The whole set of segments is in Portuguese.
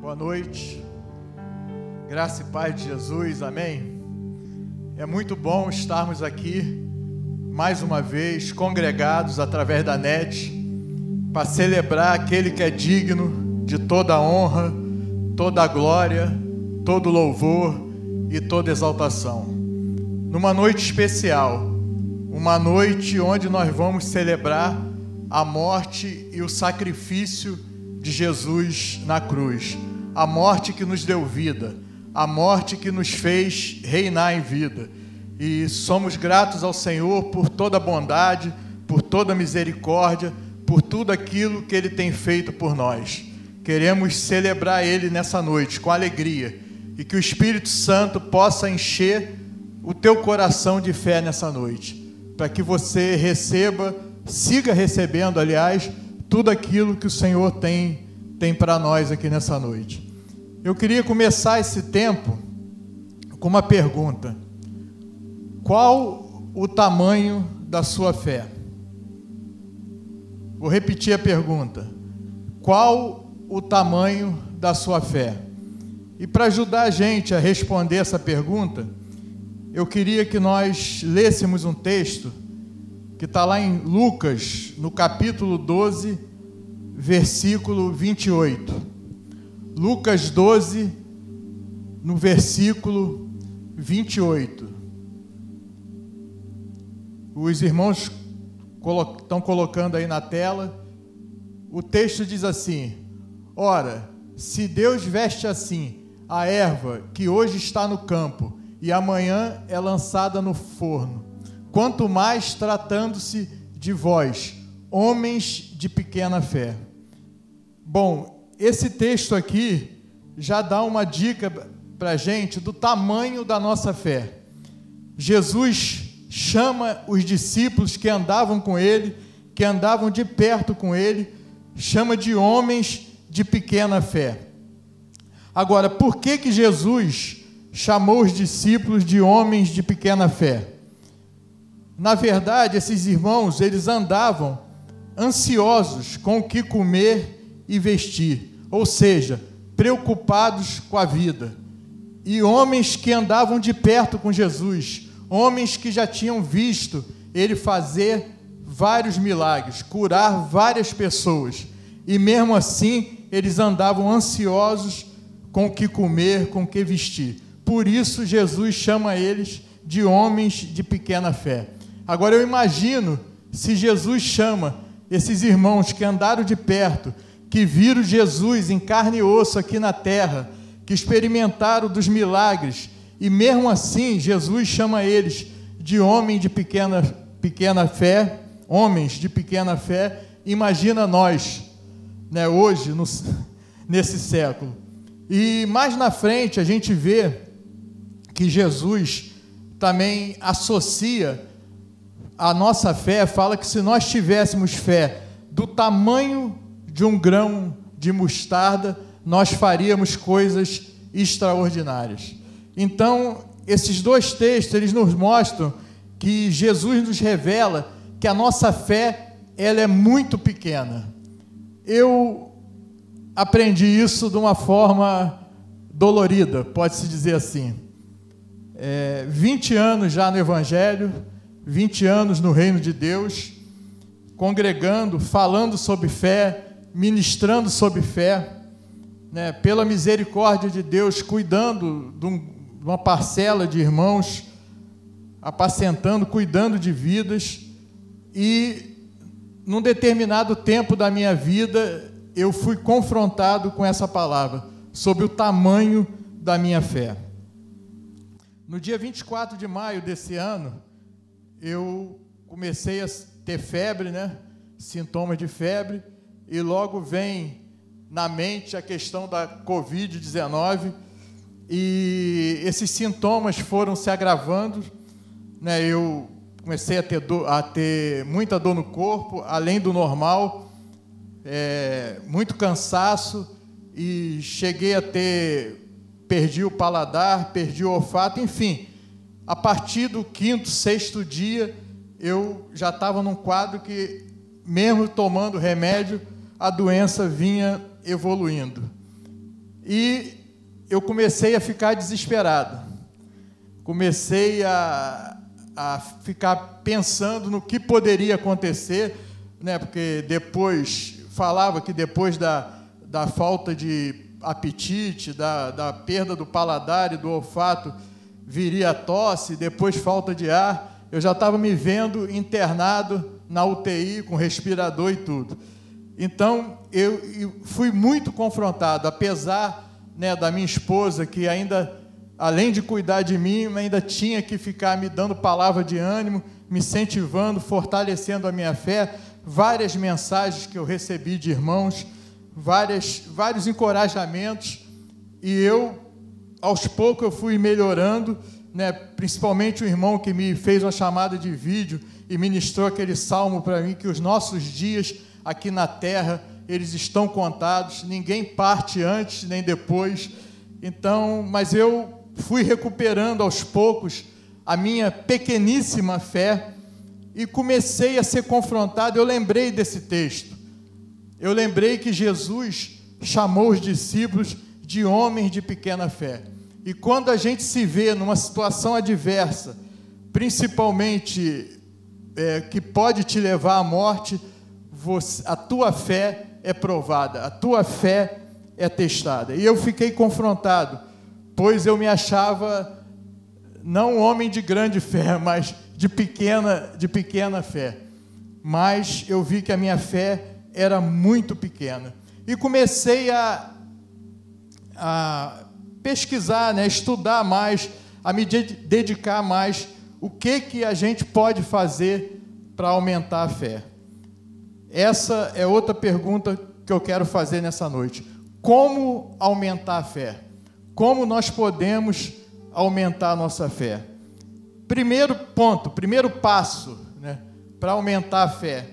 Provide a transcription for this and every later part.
Boa noite, graça e paz de Jesus, amém? É muito bom estarmos aqui, mais uma vez, congregados através da NET, para celebrar aquele que é digno de toda a honra, toda a glória, todo louvor e toda exaltação. Numa noite especial, uma noite onde nós vamos celebrar a morte e o sacrifício de Jesus na cruz. A morte que nos deu vida, a morte que nos fez reinar em vida. E somos gratos ao Senhor por toda a bondade, por toda a misericórdia, por tudo aquilo que Ele tem feito por nós. Queremos celebrar Ele nessa noite com alegria e que o Espírito Santo possa encher o teu coração de fé nessa noite, para que você receba, siga recebendo, aliás, tudo aquilo que o Senhor tem para nós aqui nessa noite. Eu queria começar esse tempo com uma pergunta: qual o tamanho da sua fé? Vou repetir a pergunta: qual o tamanho da sua fé? E para ajudar a gente a responder essa pergunta, eu queria que nós lêssemos um texto que está lá em Lucas, no capítulo 12, versículo 28. Lucas 12, no versículo 28. Os irmãos estão colocando aí na tela. O texto diz assim: ora, se Deus veste assim a erva que hoje está no campo e amanhã é lançada no forno, quanto mais tratando-se de vós, homens de pequena fé. Bom, esse texto aqui já dá uma dica para a gente do tamanho da nossa fé. Jesus chama os discípulos que andavam com Ele, que andavam de perto com Ele, chama de homens de pequena fé. Agora, por que Jesus chamou os discípulos de homens de pequena fé? Na verdade, esses irmãos, eles andavam ansiosos com o que comer e vestir, ou seja, preocupados com a vida. E homens que andavam de perto com Jesus, homens que já tinham visto Ele fazer vários milagres, curar várias pessoas, e mesmo assim, eles andavam ansiosos com o que comer, com o que vestir. Por isso, Jesus chama eles de homens de pequena fé. Agora, eu imagino se Jesus chama esses irmãos que andaram de perto, que viram Jesus em carne e osso aqui na terra, que experimentaram dos milagres, e mesmo assim, Jesus chama eles de homens de pequena fé, homens de pequena fé. Imagina nós, né, hoje, nesse século. E mais na frente a gente vê que Jesus também associa a nossa fé, fala que se nós tivéssemos fé do tamanho de um grão de mostarda, nós faríamos coisas extraordinárias. Então, esses dois textos, eles nos mostram que Jesus nos revela que a nossa fé, ela é muito pequena. Eu aprendi isso de uma forma dolorida, pode-se dizer assim. 20 anos já no Evangelho, 20 anos no Reino de Deus, congregando, falando sobre fé, ministrando sobre fé, né, pela misericórdia de Deus, cuidando de uma parcela de irmãos, apacentando, cuidando de vidas. E num determinado tempo da minha vida, eu fui confrontado com essa palavra, sobre o tamanho da minha fé. No dia 24 de maio desse ano, eu comecei a ter febre, né? Sintomas de febre, e logo vem na mente a questão da Covid-19, e esses sintomas foram se agravando, né? Eu comecei a ter muita dor no corpo, além do normal, muito cansaço, e cheguei a perdi o paladar, perdi o olfato, enfim. A partir do 5º, 6º dia, eu já estava num quadro que, mesmo tomando remédio, a doença vinha evoluindo. e eu comecei a ficar desesperado. Comecei a ficar pensando no que poderia acontecer, né? Porque depois, falava que depois da falta de apetite, da perda do paladar e do olfato, viria a tosse, depois falta de ar. Eu já estava me vendo internado na UTI, com respirador e tudo. Então, eu fui muito confrontado, apesar, né, da minha esposa, que ainda, além de cuidar de mim, ainda tinha que ficar me dando palavra de ânimo, me incentivando, fortalecendo a minha fé, várias mensagens que eu recebi de irmãos, vários encorajamentos, e eu, aos poucos, eu fui melhorando, né? Principalmente o irmão que me fez uma chamada de vídeo e ministrou aquele salmo para mim, que os nossos dias aqui na terra, eles estão contados, ninguém parte antes nem depois. Então, mas eu fui recuperando aos poucos a minha pequeníssima fé e comecei a ser confrontado. Eu lembrei desse texto, eu lembrei que Jesus chamou os discípulos de homens de pequena fé. E quando a gente se vê numa situação adversa, principalmente que pode te levar à morte, a tua fé é provada, a tua fé é testada. E eu fiquei confrontado, pois eu me achava não um homem de grande fé, mas de pequena fé. Mas eu vi que a minha fé era muito pequena. E comecei a pesquisar, né, estudar mais, a me dedicar mais, o que a gente pode fazer para aumentar a fé. Essa é outra pergunta que eu quero fazer nessa noite. Como aumentar a fé? Como nós podemos aumentar a nossa fé? Primeiro ponto, primeiro passo, né, para aumentar a fé,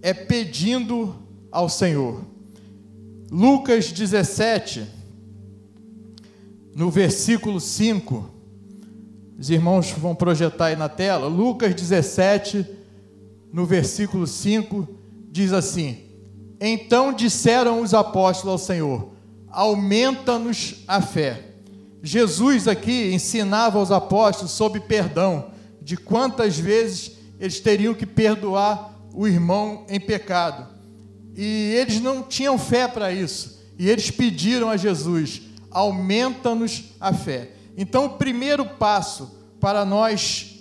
é pedindo ao Senhor. Lucas 17, no versículo 5, os irmãos vão projetar aí na tela. Lucas 17, no versículo 5, diz assim: então disseram os apóstolos ao Senhor: aumenta-nos a fé. Jesus aqui ensinava aos apóstolos sobre perdão, de quantas vezes eles teriam que perdoar o irmão em pecado. E eles não tinham fé para isso. E eles pediram a Jesus: aumenta-nos a fé. Então, o primeiro passo para nós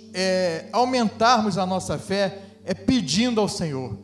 aumentarmos a nossa fé é pedindo ao Senhor.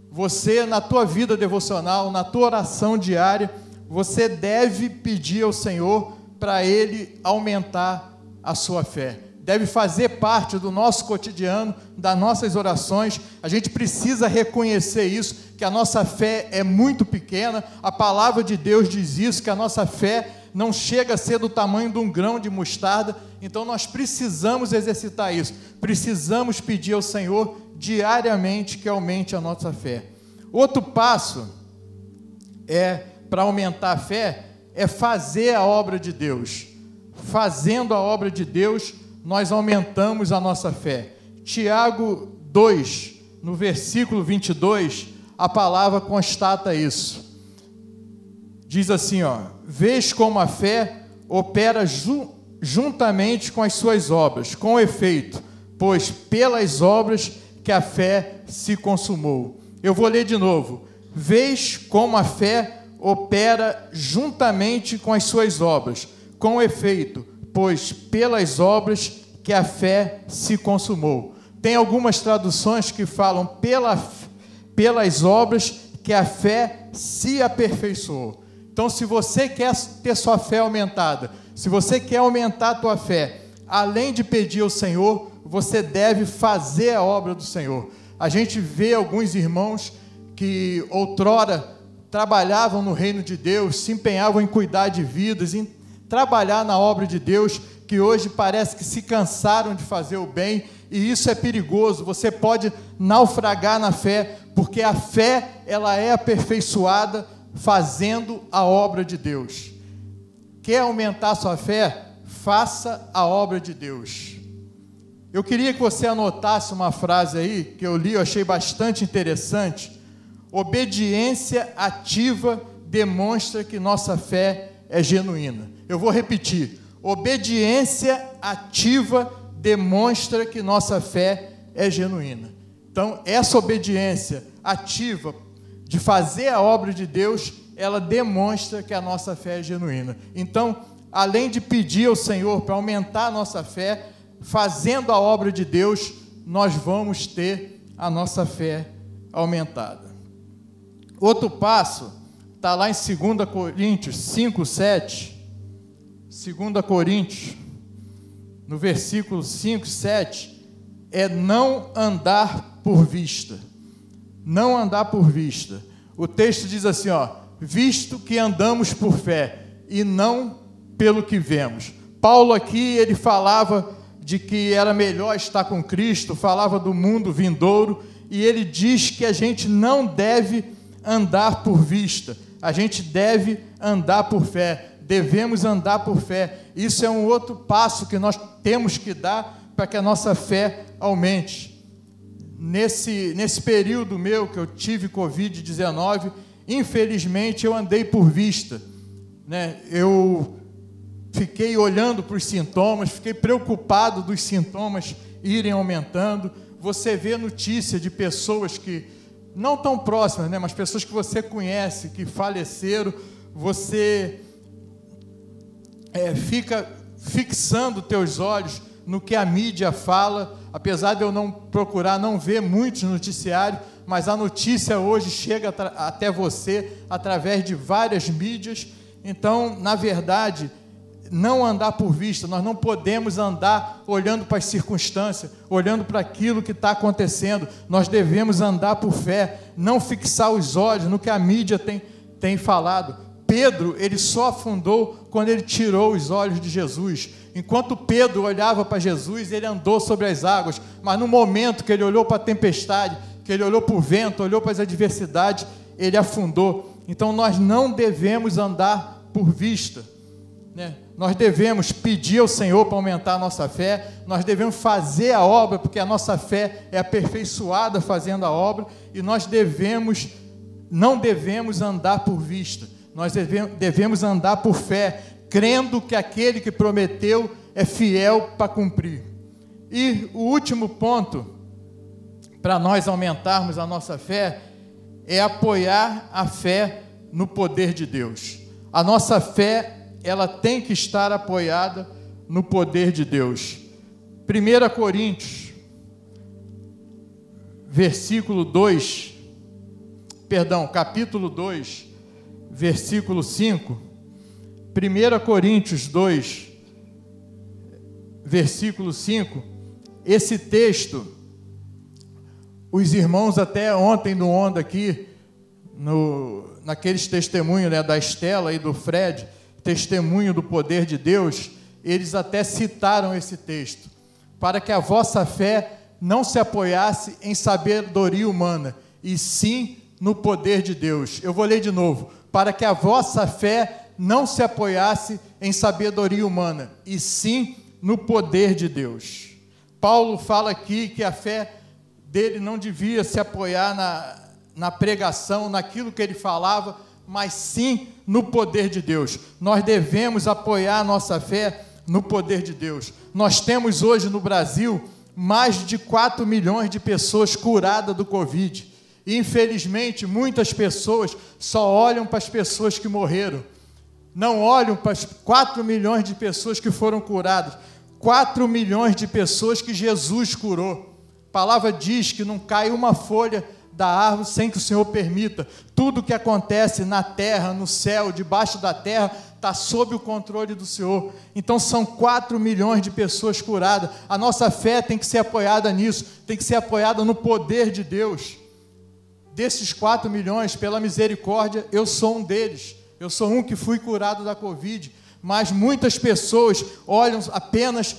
Você, na tua vida devocional, na tua oração diária, você deve pedir ao Senhor para Ele aumentar a sua fé. Deve fazer parte do nosso cotidiano, das nossas orações. A gente precisa reconhecer isso, que a nossa fé é muito pequena. A palavra de Deus diz isso, que a nossa fé não chega a ser do tamanho de um grão de mostarda. Então nós precisamos exercitar isso. Precisamos pedir ao Senhor diariamente que aumente a nossa fé. Outro passo para aumentar a fé é fazer a obra de Deus. Fazendo a obra de Deus, nós aumentamos a nossa fé. Tiago 2, no versículo 22, a palavra constata isso. Diz assim, vês como a fé opera juntamente com as suas obras, com efeito, pois pelas obras que a fé se consumou. Eu vou ler de novo. Vês como a fé opera juntamente com as suas obras, com efeito, pois pelas obras que a fé se consumou. Tem algumas traduções que falam pelas obras que a fé se aperfeiçoou. Então, se você quer ter sua fé aumentada, se você quer aumentar a tua fé, além de pedir ao Senhor, você deve fazer a obra do Senhor. A gente vê alguns irmãos que outrora trabalhavam no reino de Deus, se empenhavam em cuidar de vidas, em trabalhar na obra de Deus, que hoje parece que se cansaram de fazer o bem, e isso é perigoso. Você pode naufragar na fé, porque a fé, ela é aperfeiçoada fazendo a obra de Deus. Quer aumentar sua fé? Faça a obra de Deus. Eu queria que você anotasse uma frase aí, que eu li, eu achei bastante interessante. Obediência ativa demonstra que nossa fé é genuína. Eu vou repetir: obediência ativa demonstra que nossa fé é genuína. Então, essa obediência ativa de fazer a obra de Deus, ela demonstra que a nossa fé é genuína. Então, além de pedir ao Senhor para aumentar a nossa fé, fazendo a obra de Deus, nós vamos ter a nossa fé aumentada. Outro passo está lá em 2 Coríntios 5, 7. 2 Coríntios, no versículo 5, 7, é não andar por vista. Não andar por vista. O texto diz assim, visto que andamos por fé e não pelo que vemos. Paulo aqui, ele falava de que era melhor estar com Cristo, falava do mundo vindouro, e ele diz que a gente não deve andar por vista, a gente deve andar por fé, devemos andar por fé. Isso é um outro passo que nós temos que dar para que a nossa fé aumente. Nesse período meu que eu tive Covid-19, infelizmente eu andei por vista, né? Eu fiquei olhando para os sintomas, fiquei preocupado dos sintomas irem aumentando. Você vê notícia de pessoas que, não tão próximas, né, mas pessoas que você conhece, que faleceram, você fica fixando teus olhos no que a mídia fala, apesar de eu não procurar, não ver muitos noticiários, mas a notícia hoje chega até você através de várias mídias. Então, na verdade, não andar por vista, nós não podemos andar olhando para as circunstâncias, olhando para aquilo que está acontecendo. Nós devemos andar por fé, não fixar os olhos no que a mídia tem falado. Pedro, ele só afundou quando ele tirou os olhos de Jesus. Enquanto Pedro olhava para Jesus, ele andou sobre as águas, mas no momento que ele olhou para a tempestade, que ele olhou para o vento, olhou para as adversidades, ele afundou. Então nós não devemos andar por vista, né? Nós devemos pedir ao Senhor para aumentar a nossa fé, nós devemos fazer a obra, porque a nossa fé é aperfeiçoada fazendo a obra, e nós não devemos andar por vista, nós devemos andar por fé, crendo que aquele que prometeu é fiel para cumprir. E o último ponto, para nós aumentarmos a nossa fé, é apoiar a fé no poder de Deus. A nossa fé, ela tem que estar apoiada no poder de Deus. 1 Coríntios, capítulo 2, versículo 5. 1 Coríntios 2, versículo 5. Esse texto, os irmãos até ontem no Onda aqui, naqueles testemunhos, né, da Estela e do Fred, testemunho do poder de Deus, eles até citaram esse texto, para que a vossa fé não se apoiasse em sabedoria humana, e sim no poder de Deus. Eu vou ler de novo. Para que a vossa fé não se apoiasse em sabedoria humana, e sim no poder de Deus. Paulo fala aqui que a fé dele não devia se apoiar na pregação, naquilo que ele falava, mas sim no poder de Deus. Nós devemos apoiar a nossa fé no poder de Deus. Nós temos hoje no Brasil mais de 4 milhões de pessoas curadas do Covid. E, infelizmente, muitas pessoas só olham para as pessoas que morreram. Não olham para as 4 milhões de pessoas que foram curadas. 4 milhões de pessoas que Jesus curou. A palavra diz que não cai uma folha da árvore sem que o Senhor permita. Tudo que acontece na terra, no céu, debaixo da terra, está sob o controle do Senhor. Então são 4 milhões de pessoas curadas. A nossa fé tem que ser apoiada nisso, tem que ser apoiada no poder de Deus. Desses 4 milhões, pela misericórdia, eu sou um deles. Eu sou um que fui curado da Covid, mas muitas pessoas olham apenas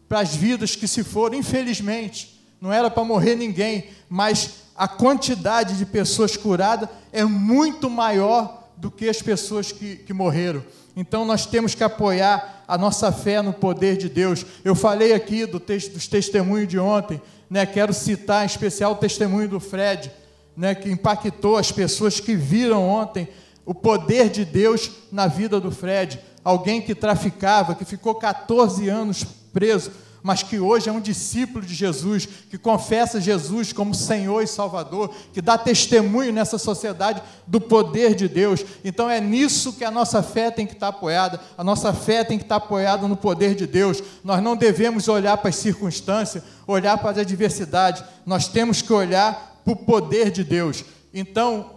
para as vidas que se foram, infelizmente. Não era para morrer ninguém, mas a quantidade de pessoas curadas é muito maior do que as pessoas que morreram. Então nós temos que apoiar a nossa fé no poder de Deus. Eu falei aqui dos testemunhos de ontem, né? Quero citar em especial o testemunho do Fred, né? Que impactou as pessoas que viram ontem o poder de Deus na vida do Fred, alguém que traficava, que ficou 14 anos preso, mas que hoje é um discípulo de Jesus, que confessa Jesus como Senhor e Salvador, que dá testemunho nessa sociedade do poder de Deus. Então é nisso que a nossa fé tem que estar apoiada, a nossa fé tem que estar apoiada no poder de Deus. Nós não devemos olhar para as circunstâncias, olhar para as adversidades, nós temos que olhar para o poder de Deus. Então,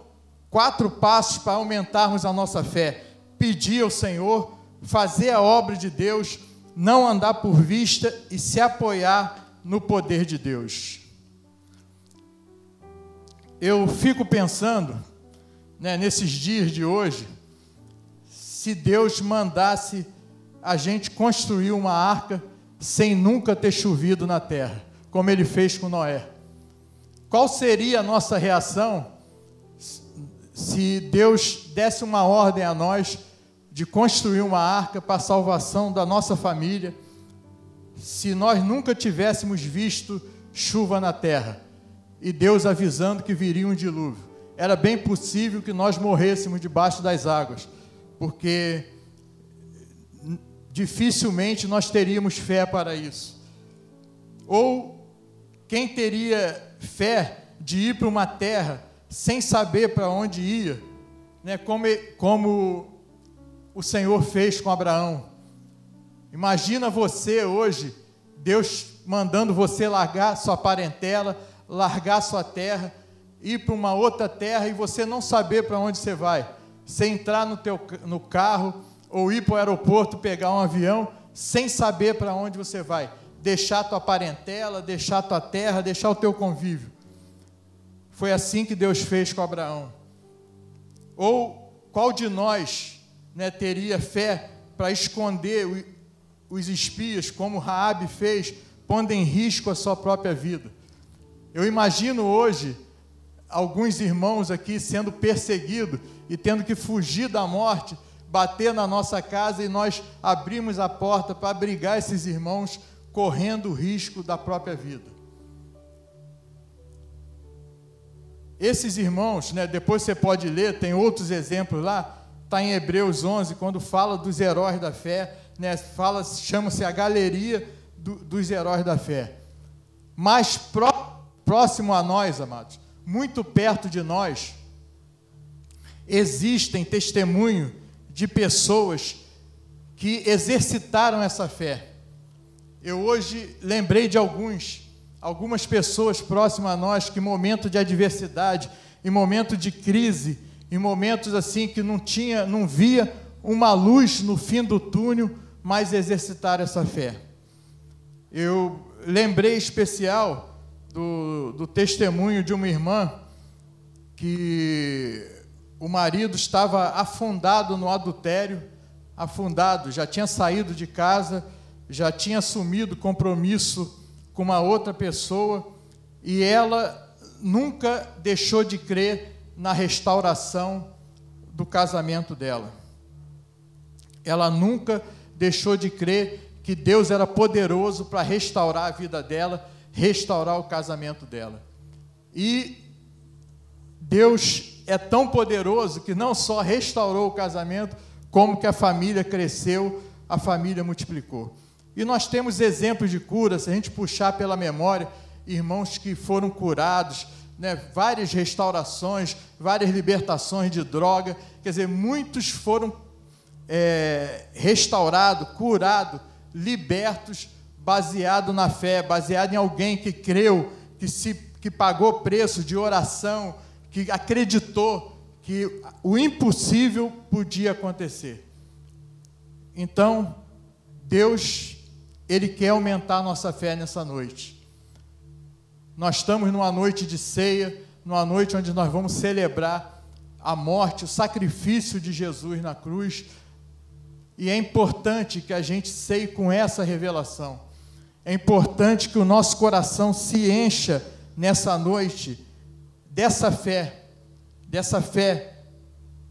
4 passos para aumentarmos a nossa fé: pedir ao Senhor, fazer a obra de Deus, não andar por vista e se apoiar no poder de Deus. Eu fico pensando, nesses dias de hoje, se Deus mandasse a gente construir uma arca sem nunca ter chovido na terra, como Ele fez com Noé. Qual seria a nossa reação se Deus desse uma ordem a nós de construir uma arca para a salvação da nossa família, se nós nunca tivéssemos visto chuva na terra, e Deus avisando que viria um dilúvio? Era bem possível que nós morrêssemos debaixo das águas, porque dificilmente nós teríamos fé para isso. Ou quem teria fé de ir para uma terra sem saber para onde ia, como o Senhor fez com Abraão? Imagina você hoje, Deus mandando você largar sua parentela, largar sua terra, ir para uma outra terra e você não saber para onde você vai. Você entrar no carro ou ir para o aeroporto, pegar um avião, sem saber para onde você vai. Deixar tua parentela, deixar tua terra, deixar o teu convívio. Foi assim que Deus fez com Abraão. Ou qual de nós teria fé para esconder os espias, como Raabe fez, pondo em risco a sua própria vida? Eu imagino hoje alguns irmãos aqui sendo perseguidos e tendo que fugir da morte, bater na nossa casa, e nós abrimos a porta para abrigar esses irmãos, correndo o risco da própria vida. Esses irmãos, depois você pode ler, tem outros exemplos lá, está em Hebreus 11, quando fala dos heróis da fé, chama-se a galeria dos heróis da fé. Mas próximo a nós, amados, muito perto de nós, existem testemunhos de pessoas que exercitaram essa fé. Eu hoje lembrei de algumas pessoas próximas a nós que, em momento de adversidade, em momento de crise, em momentos assim que não via uma luz no fim do túnel, mas exercitaram essa fé. Eu lembrei especial do testemunho de uma irmã que o marido estava afundado no adultério, já tinha saído de casa, já tinha assumido compromisso com uma outra pessoa, e ela nunca deixou de crer na restauração do casamento dela. Ela nunca deixou de crer que Deus era poderoso para restaurar a vida dela, restaurar o casamento dela. E Deus é tão poderoso que não só restaurou o casamento, como que a família cresceu, a família multiplicou. E nós temos exemplos de cura, se a gente puxar pela memória, irmãos que foram curados, várias restaurações, várias libertações de droga, quer dizer, muitos foram restaurados, curados, libertos, baseado na fé, baseado em alguém que creu, que pagou preço de oração, que acreditou que o impossível podia acontecer. Então, Deus, Ele quer aumentar a nossa fé nessa noite. Nós estamos numa noite de ceia, numa noite onde nós vamos celebrar a morte, o sacrifício de Jesus na cruz, e é importante que a gente ceie com essa revelação. É importante que o nosso coração se encha nessa noite dessa fé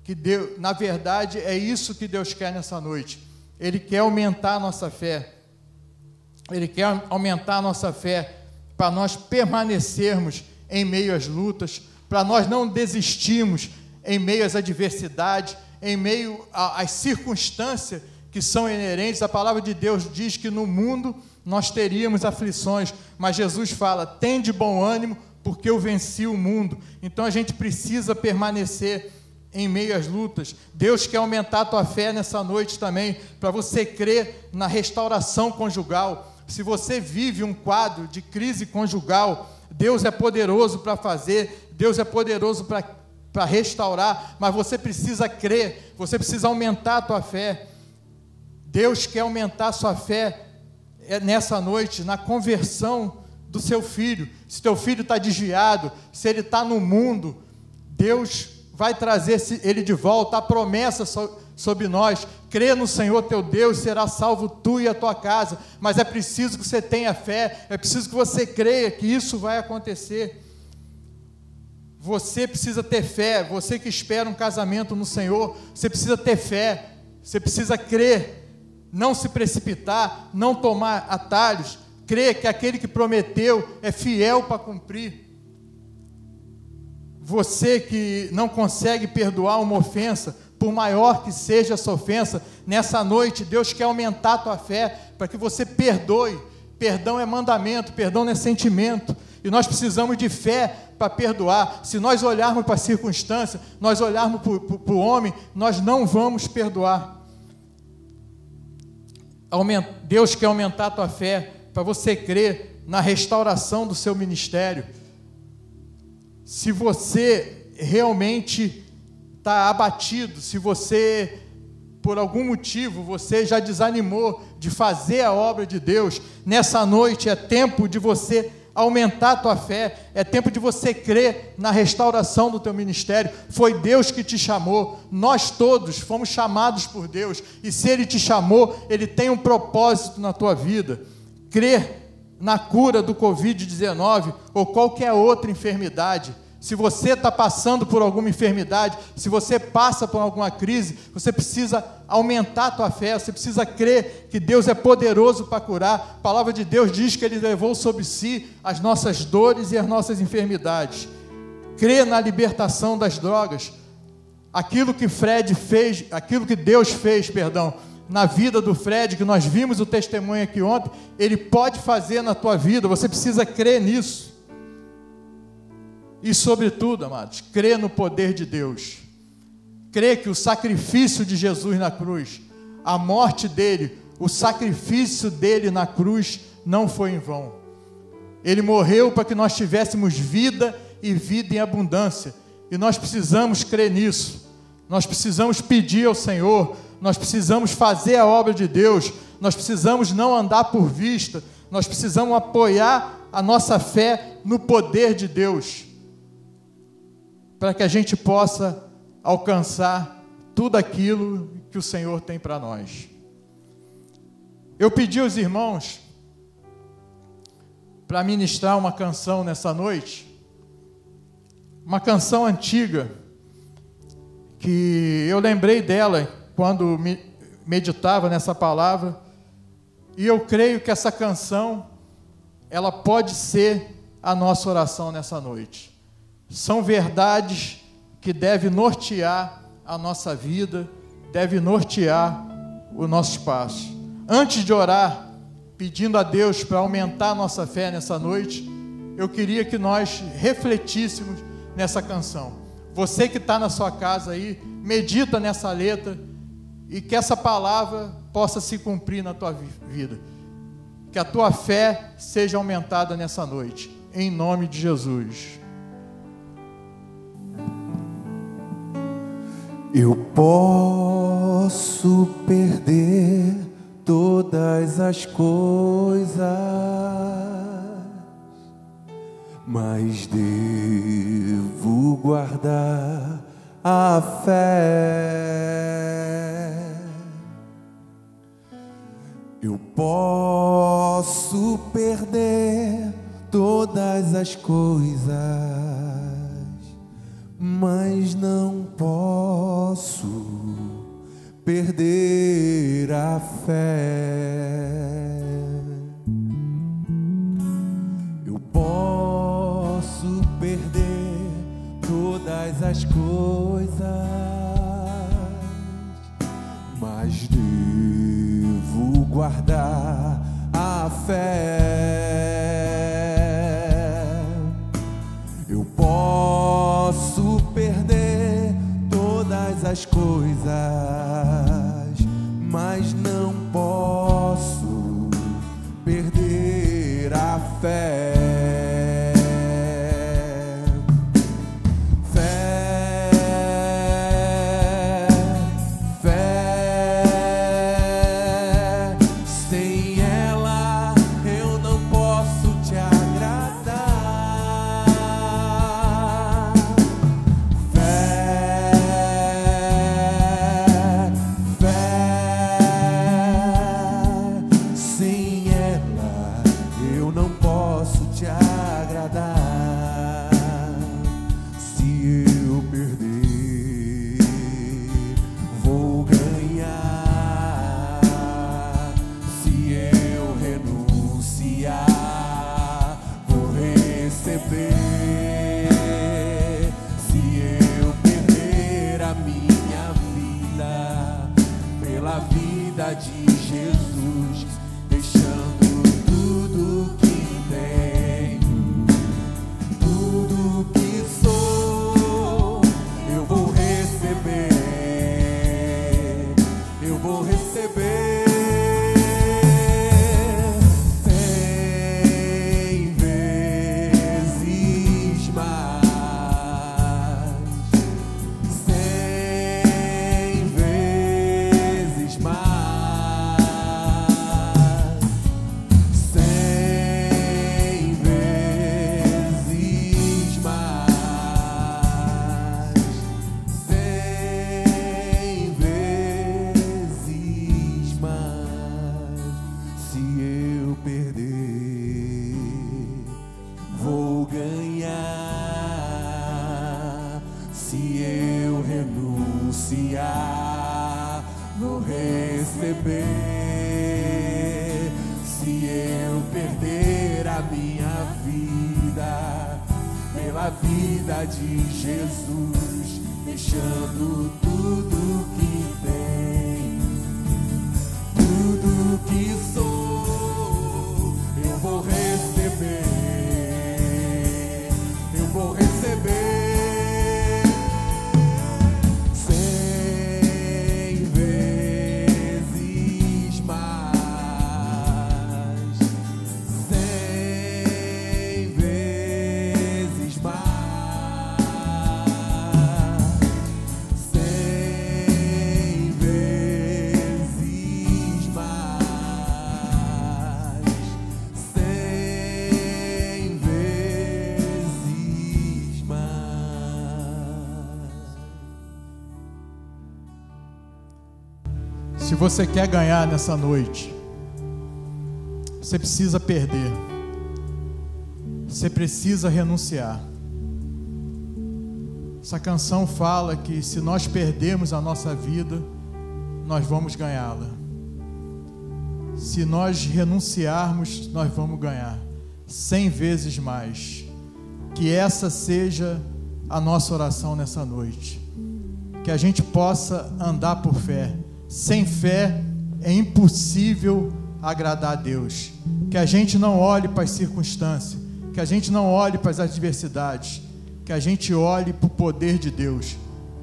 que Deus, na verdade, é isso que Deus quer nessa noite. Ele quer aumentar a nossa fé. Ele quer aumentar a nossa fé para nós permanecermos em meio às lutas, para nós não desistirmos em meio às adversidades, em meio às circunstâncias que são inerentes. A palavra de Deus diz que no mundo nós teríamos aflições, mas Jesus fala: tende bom ânimo, porque eu venci o mundo. Então a gente precisa permanecer em meio às lutas. Deus quer aumentar a tua fé nessa noite também, para você crer na restauração conjugal. Se você vive um quadro de crise conjugal, Deus é poderoso para fazer, Deus é poderoso para restaurar, mas você precisa crer, você precisa aumentar a tua fé. Deus quer aumentar a sua fé nessa noite, na conversão do seu filho. Se teu filho está desviado, se ele está no mundo, Deus vai trazer ele de volta. A promessa sobre nós: crê no Senhor teu Deus, será salvo tu e a tua casa. Mas é preciso que você tenha fé, é preciso que você creia que isso vai acontecer. Você precisa ter fé. Você que espera um casamento no Senhor, você precisa ter fé, você precisa crer, não se precipitar, não tomar atalhos, crer que aquele que prometeu é fiel para cumprir. Você que não consegue perdoar uma ofensa, por maior que seja essa ofensa, nessa noite Deus quer aumentar a tua fé, para que você perdoe. Perdão é mandamento, perdão não é sentimento, e nós precisamos de fé para perdoar. Se nós olharmos para a circunstância, nós olharmos para o homem, nós não vamos perdoar. Deus quer aumentar a tua fé, para você crer na restauração do seu ministério. Se você realmente está abatido, se você, por algum motivo, você já desanimou de fazer a obra de Deus, nessa noite é tempo de você aumentar a tua fé, é tempo de você crer na restauração do teu ministério. Foi Deus que te chamou, nós todos fomos chamados por Deus, e se Ele te chamou, Ele tem um propósito na tua vida. Crer na cura do Covid-19 ou qualquer outra enfermidade. Se você está passando por alguma enfermidade, se você passa por alguma crise, você precisa aumentar a tua fé, você precisa crer que Deus é poderoso para curar. A palavra de Deus diz que Ele levou sobre si as nossas dores e as nossas enfermidades. Crer na libertação das drogas. Aquilo que Deus fez, na vida do Fred, que nós vimos o testemunho aqui ontem, Ele pode fazer na tua vida. Você precisa crer nisso. E sobretudo, amados, crê no poder de Deus. Crê que o sacrifício de Jesus na cruz, a morte dele, o sacrifício dele na cruz não foi em vão. Ele morreu para que nós tivéssemos vida e vida em abundância. E nós precisamos crer nisso. Nós precisamos pedir ao Senhor, nós precisamos fazer a obra de Deus, nós precisamos não andar por vista, nós precisamos apoiar a nossa fé no poder de Deus, para que a gente possa alcançar tudo aquilo que o Senhor tem para nós. Eu pedi aos irmãos para ministrar uma canção nessa noite, uma canção antiga, que eu lembrei dela quando meditava nessa palavra, e eu creio que essa canção, ela pode ser a nossa oração nessa noite. São verdades que devem nortear a nossa vida, devem nortear o nosso passo. Antes de orar, pedindo a Deus para aumentar a nossa fé nessa noite, eu queria que nós refletíssemos nessa canção. Você que está na sua casa aí, medita nessa letra, e que essa palavra possa se cumprir na tua vida. Que a tua fé seja aumentada nessa noite, em nome de Jesus. Eu posso perder todas as coisas, mas devo guardar a fé. Eu posso perder todas as coisas, mas não posso perder a fé. Eu posso perder todas as coisas, devo guardar a fé. Eu posso perder todas as coisas, mas não posso perder a fé. Vou receber. Se eu perder a minha vida pela vida de Jesus, deixando tudo que tenho, tudo que sou, eu vou receber. Eu vou receber. Se você quer ganhar nessa noite, você precisa perder. Você precisa renunciar. Essa canção fala que se nós perdermos a nossa vida, nós vamos ganhá-la. Se nós renunciarmos, nós vamos ganhar 100 vezes mais. Que essa seja a nossa oração nessa noite. Que a gente possa andar por fé. Sem fé é impossível agradar a Deus. Que a gente não olhe para as circunstâncias, que a gente não olhe para as adversidades, que a gente olhe para o poder de Deus,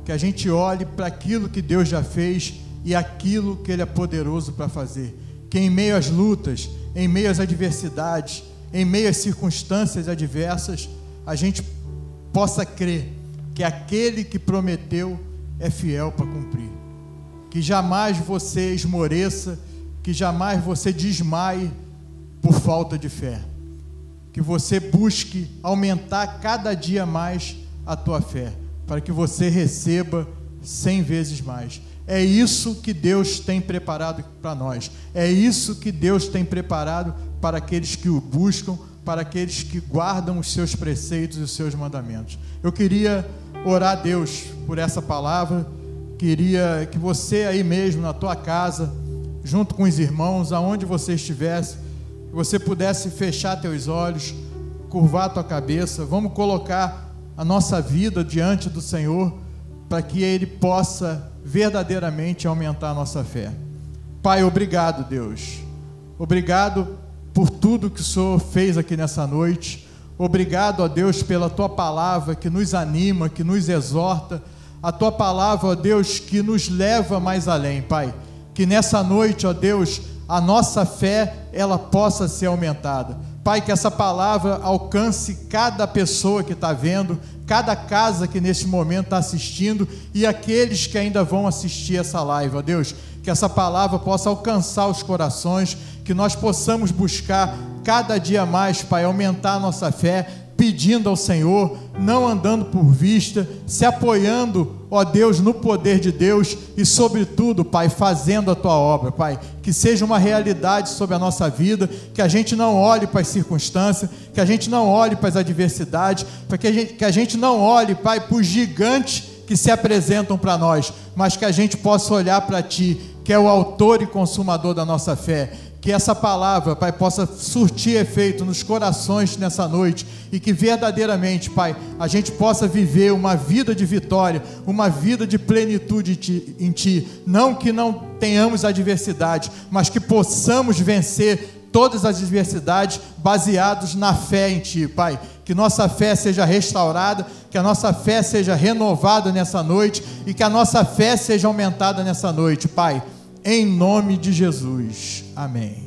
que a gente olhe para aquilo que Deus já fez e aquilo que Ele é poderoso para fazer. Que em meio às lutas, em meio às adversidades, em meio às circunstâncias adversas, a gente possa crer que aquele que prometeu é fiel para cumprir. Que jamais você esmoreça, que jamais você desmaie por falta de fé. Que você busque aumentar cada dia mais a tua fé, para que você receba 100 vezes mais. É isso que Deus tem preparado para nós. É isso que Deus tem preparado para aqueles que o buscam, para aqueles que guardam os seus preceitos e os seus mandamentos. Eu queria orar a Deus por essa palavra. Queria que você aí mesmo, na tua casa, junto com os irmãos, aonde você estivesse, que você pudesse fechar teus olhos, curvar tua cabeça. Vamos colocar a nossa vida diante do Senhor, para que Ele possa verdadeiramente aumentar a nossa fé. Pai, obrigado, Deus. Obrigado por tudo que o Senhor fez aqui nessa noite. Obrigado, ó Deus, pela Tua palavra que nos anima, que nos exorta. A Tua palavra, ó Deus, que nos leva mais além, Pai. Que nessa noite, ó Deus, a nossa fé, ela possa ser aumentada. Pai, que essa palavra alcance cada pessoa que está vendo, cada casa que neste momento está assistindo e aqueles que ainda vão assistir essa live, ó Deus. Que essa palavra possa alcançar os corações, que nós possamos buscar cada dia mais, Pai, aumentar a nossa fé, pedindo ao Senhor, não andando por vista, se apoiando, ó Deus, no poder de Deus e, sobretudo, Pai, fazendo a Tua obra, Pai. Que seja uma realidade sobre a nossa vida, que a gente não olhe para as circunstâncias, que a gente não olhe para as adversidades, para que a gente não olhe, Pai, para os gigantes que se apresentam para nós, mas que a gente possa olhar para Ti, que é o autor e consumador da nossa fé. Que essa palavra, Pai, possa surtir efeito nos corações nessa noite e que verdadeiramente, Pai, a gente possa viver uma vida de vitória, uma vida de plenitude em Ti. Não que não tenhamos adversidade, mas que possamos vencer todas as adversidades baseados na fé em Ti, Pai. Que nossa fé seja restaurada, que a nossa fé seja renovada nessa noite e que a nossa fé seja aumentada nessa noite, Pai. Em nome de Jesus. Amém.